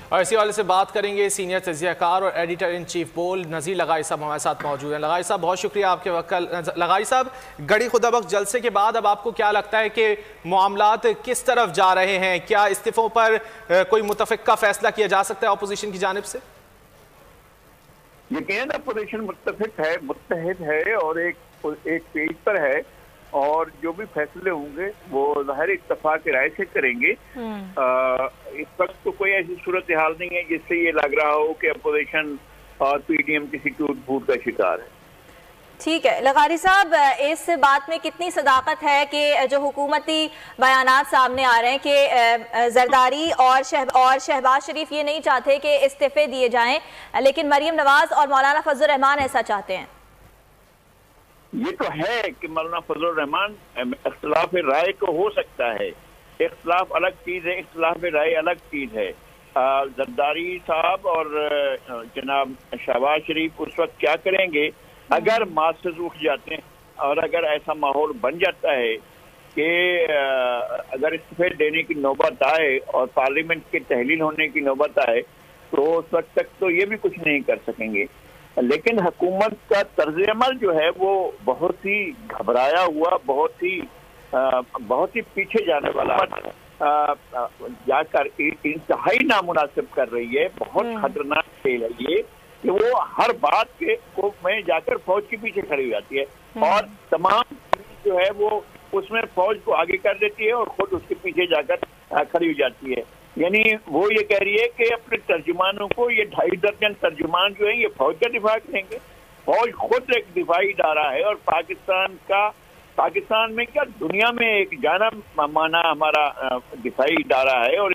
اور اسی والے سے بات کریں گے سینئر تجزیہ کار اور ایڈیٹر ان چیف بول نذیر لغاری صاحب ہمارے ساتھ موجود ہیں۔ لغاری صاحب بہت شکریہ آپ کے وقت۔ لغاری صاحب، گڑھی خدا بخش جلسے کے بعد اب آپ کو کیا لگتا ہے کہ معاملات کس طرف جا رہے ہیں؟ کیا استعفوں پر کوئی متفقہ فیصلہ کیا جا سکتا ہے اپوزیشن کی جانب سے؟ یقیناً اپوزیشن متفق ہے، متحد ہے اور ایک پیج پر ہے، اور جو بھی فیصلے ہوں گے وہ ظاہر اتفاق رائے سے کریں گے۔ اس وقت تو کوئی ایسی صورتحال نہیں ہے جس سے یہ لگ رہا ہو کہ اپوزیشن اور پی ڈی ایم کسی ٹوٹ پھوٹ کا شکار ہے۔ ٹھیک ہے لغاری صاحب، اس بات میں کتنی صداقت ہے کہ جو حکومتی بیانات سامنے آ رہے ہیں کہ زرداری اور شہباز شریف یہ نہیں چاہتے کہ استعفے دیے جائیں، لیکن مریم نواز اور مولانا فضل الرحمان ایسا چاہتے ہیں؟ یہ تو ہے کہ مولانا فضل الرحمان اختلاف رائے تو ہو سکتا ہے، اختلاف الگ چیز ہے، اختلاف رائے الگ چیز ہے۔ زرداری صاحب اور جناب شہباز شریف اس وقت کیا کریں گے اگر ماسز اٹھ جاتے ہیں اور اگر ایسا ماحول بن جاتا ہے کہ اگر استعفے دینے کی نوبت آئے اور پارلیمنٹ کے تحلیل ہونے کی نوبت آئے تو اس وقت تک تو یہ بھی کچھ نہیں کر سکیں گے۔ لیکن حکومت کا طرز عمل جو ہے وہ بہت ہی گھبرایا ہوا، بہت ہی پیچھے جانے والا جا کر انتہائی نامناسب کر رہی ہے۔ بہت خطرناک کھیل ہے یہ کہ وہ ہر بات میں جا کر فوج کے پیچھے کھڑی ہو جاتی ہے اور تمام جو ہے وہ اس میں فوج کو آگے کر دیتی ہے اور خود اس کے پیچھے جا کر کھڑی ہو جاتی ہے۔ یعنی وہ یہ کہہ رہی ہے کہ اپنے ترجمانوں کو، یہ 2.5 درجن ترجمان جو ہیں یہ فوج کا دفاع کریں گے۔ فوج خود ایک دفاعی ادارہ ہے اور پاکستان میں کیا دنیا میں ایک جانا مانا ہمارا دفاعی ادارہ ہے، اور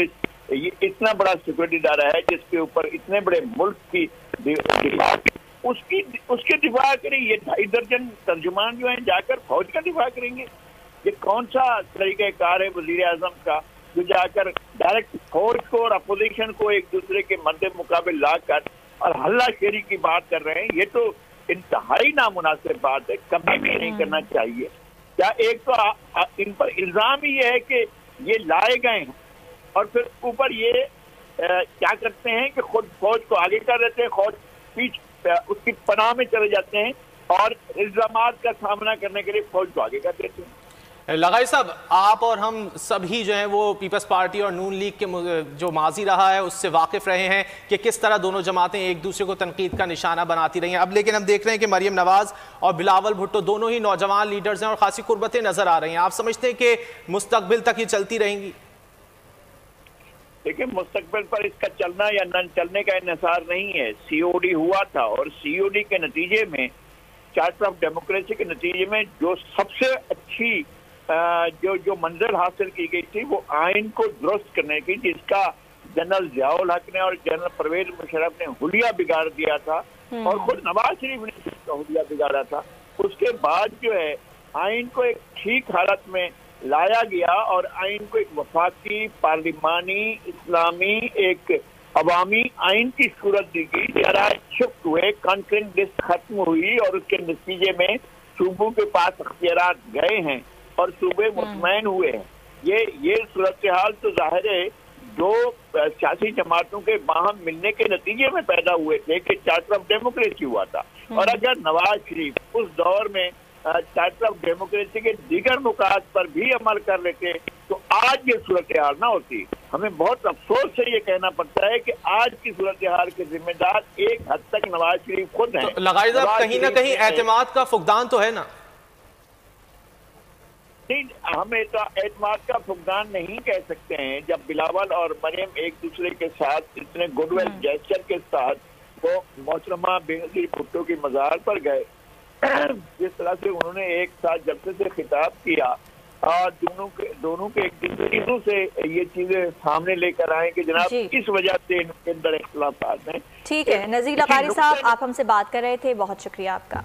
یہ اتنا بڑا سیکورٹی ادارہ ہے جس کے اوپر اتنے بڑے ملک کی دفاع اس کے دفاع کریں۔ یہ 2.5 درجن ترجمان جو ہیں جا کر فوج کا دفاع کریں گے۔ یہ کون سا طریقہ کار ہے وزیر اعظم کا جو جا کر ڈائریکٹ فوج کو اور اپوزیشن کو ایک دوسرے کے مد مقابل لا کر اور ہلہ شیری کی بات کر رہے ہیں؟ یہ تو انتہائی نامناسب بات ہے، کبھی بھی نہیں کرنا چاہیے۔ کیا ایک تو ان پر الزام ہی ہے کہ یہ لائے گئے ہیں اور پھر اوپر یہ کیا کرتے ہیں کہ خود فوج کو آگے کر دیتے ہیں، فوج اس کی پناہ میں چلے جاتے ہیں اور الزامات کا سامنا کرنے کے لیے فوج کو آگے کر دیتے ہیں۔ لغاری صاحب، آپ اور ہم سبھی جو ہیں وہ پیپلز پارٹی اور نون لیگ کے جو ماضی رہا ہے اس سے واقف رہے ہیں کہ کس طرح دونوں جماعتیں ایک دوسرے کو تنقید کا نشانہ بناتی رہی ہیں۔ اب لیکن ہم دیکھ رہے ہیں کہ مریم نواز اور بلاول بھٹو دونوں ہی نوجوان لیڈرز ہیں اور خاصی قربتیں نظر آ رہی ہیں۔ آپ سمجھتے ہیں کہ مستقبل تک یہ چلتی رہیں گی؟ دیکھیں، مستقبل پر اس کا چلنا یا نہ چلنے کا انحصار نہیں ہے۔ سی او ڈی ہوا تھا اور سی او ڈی کے نتیجے میں، چارٹر آف ڈیموکریسی کے نتیجے میں جو سب سے اچھی جو منزل حاصل کی گئی تھی وہ آئین کو درست کرنے کی، جس کا جنرل ضیاء الحق نے اور جنرل پرویز مشرف نے حلیہ بگاڑ دیا تھا اور خود نواز شریف نے اس کا حلیہ بگاڑا تھا۔ اس کے بعد جو ہے آئین کو ایک ٹھیک حالت میں لایا گیا اور آئین کو ایک وفاقی، پارلیمانی، اسلامی، ایک عوامی آئین کی صورت دی گئی۔ جرائد شفٹ ہوئے، کانفرنس لسٹ ختم ہوئی اور اس کے نتیجے میں صوبوں کے پاس اختیارات گئے ہیں اور صوبے مطمئن ہوئے ہیں۔ یہ صورتحال تو ظاہر ہے جو سیاسی جماعتوں کے باہم ملنے کے نتیجے میں پیدا ہوئے تھے کہ چارٹر آف ڈیموکریسی ہوا تھا، اور اگر نواز شریف اس دور میں چارٹر آف ڈیموکریسی کے دیگر نکات پر بھی عمل کر لیتے تو آج یہ صورتحال نہ ہوتی۔ ہمیں بہت افسوس سے یہ کہنا پڑتا ہے کہ آج کی صورتحال کے ذمہ دار ایک حد تک نواز شریف خود ہیں۔ لغاری صاحب، کہیں نہ کہیں اعتماد کا فقدان تو ہے نا؟ ہم اعتماد کا فقدان نہیں کہہ سکتے ہیں۔ جب بلاول اور مریم ایک دوسرے کے ساتھ اتنے گڈ ول جیسچر کے ساتھ وہ محترمہ بینظیر بھٹو کی مزار پر گئے، جس طرح سے انہوں نے ایک ساتھ جلسے سے خطاب کیا، دونوں کے ایک دوسرے سے یہ چیزیں سامنے لے کر آئیں کہ جناب اس وجہ سے ان کے اندر اختلافات ہیں۔ ٹھیک ہے نذیر لغاری صاحب، آپ ہم سے بات کر رہے تھے، بہت شکریہ آپ کا۔